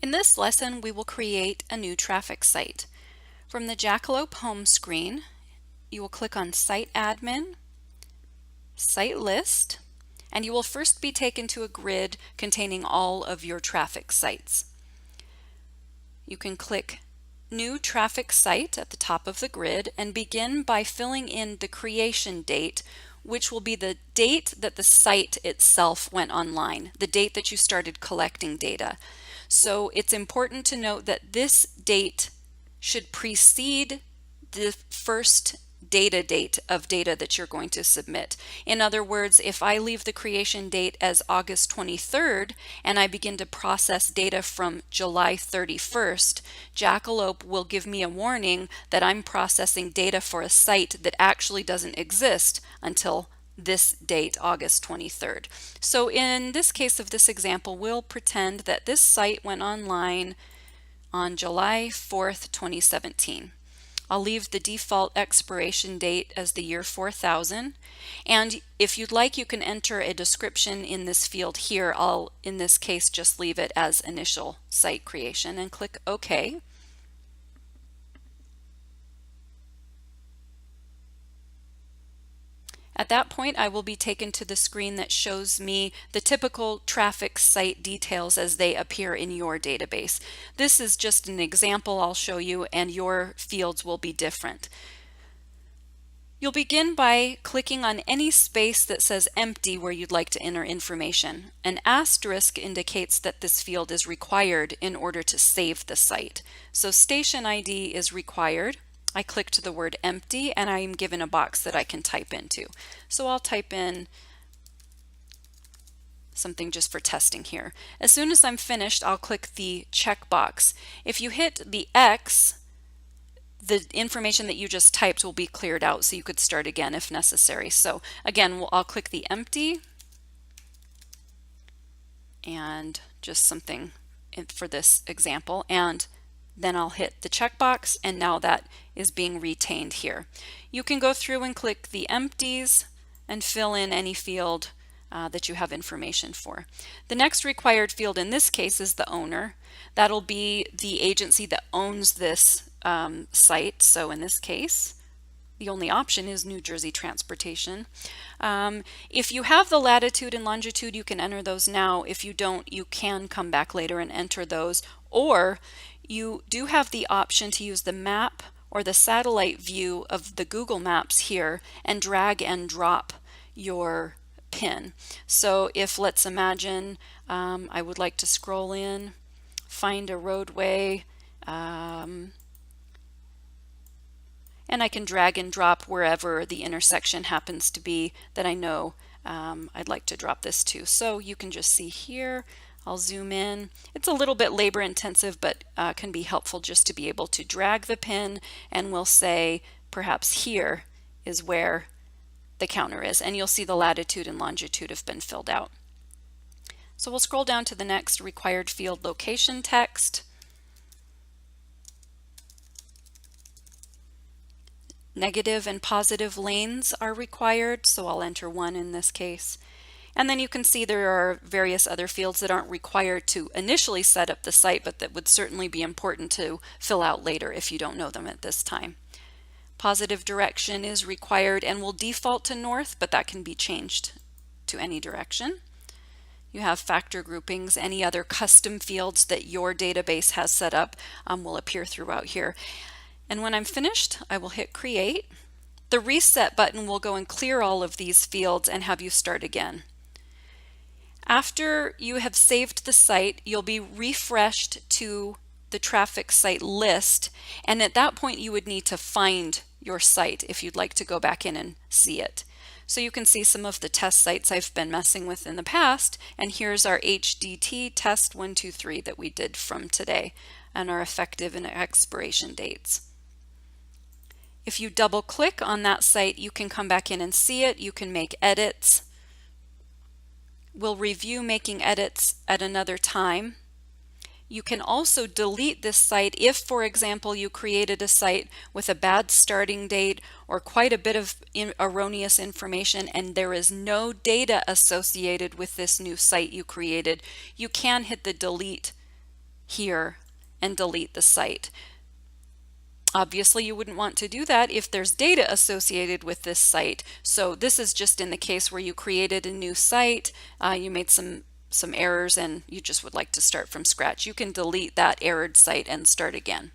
In this lesson, we will create a new traffic site. From the Jackalope home screen, you will click on Site Admin, Site List, and you will first be taken to a grid containing all of your traffic sites. You can click New Traffic Site at the top of the grid and begin by filling in the creation date, which will be the date that the site itself went online, the date that you started collecting data. So it's important to note that this date should precede the first date of data that you're going to submit. In other words, if I leave the creation date as August 23rd and I begin to process data from July 31st, Jackalope will give me a warning that I'm processing data for a site that actually doesn't exist until this date, August 23rd. So in this case of this example, we'll pretend that this site went online on July 4th, 2017. I'll leave the default expiration date as the year 4000. And if you'd like, you can enter a description in this field here. I'll, in this case, just leave it as initial site creation and click OK. At that point, I will be taken to the screen that shows me the typical traffic site details as they appear in your database. This is just an example I'll show you, and your fields will be different. You'll begin by clicking on any space that says empty where you'd like to enter information. An asterisk indicates that this field is required in order to save the site. So station ID is required. I clicked the word empty and I am given a box that I can type into. So I'll type in something just for testing here. As soon as I'm finished, I'll click the checkbox. If you hit the X, the information that you just typed will be cleared out, so you could start again if necessary. So again, I'll click the empty and just something for this example, and then I'll hit the checkbox, and now that is being retained here. You can go through and click the empties and fill in any field that you have information for. The next required field in this case is the owner. That'll be the agency that owns this site. So in this case, the only option is New Jersey Transportation. If you have the latitude and longitude, you can enter those now. If you don't, you can come back later and enter those, or you do have the option to use the map or the satellite view of the Google Maps here and drag and drop your pin. So if, let's imagine, I would like to scroll in, find a roadway, and I can drag and drop wherever the intersection happens to be that I know I'd like to drop this to. So you can just see here, I'll zoom in. It's a little bit labor intensive, but can be helpful just to be able to drag the pin, and we'll say perhaps here is where the counter is, and you'll see the latitude and longitude have been filled out. So we'll scroll down to the next required field, location text. Negative and positive lanes are required, so I'll enter 1 in this case. And then you can see there are various other fields that aren't required to initially set up the site, but that would certainly be important to fill out later if you don't know them at this time. Positive direction is required and will default to north, but that can be changed to any direction. You have factor groupings. Any other custom fields that your database has set up will appear throughout here. And when I'm finished, I will hit create. The reset button will go and clear all of these fields and have you start again. After you have saved the site, you'll be refreshed to the traffic site list, and at that point you would need to find your site if you'd like to go back in and see it. So you can see some of the test sites I've been messing with in the past, and here's our HDT test 123 that we did from today, and our effective and expiration dates. If you double click on that site, you can come back in and see it. You can make edits. We'll review making edits at another time. You can also delete this site if, for example, you created a site with a bad starting date or quite a bit of erroneous information and there is no data associated with this new site you created. You can hit the delete here and delete the site. Obviously, you wouldn't want to do that if there's data associated with this site. So this is just in the case where you created a new site, you made some errors and you just would like to start from scratch. You can delete that errored site and start again.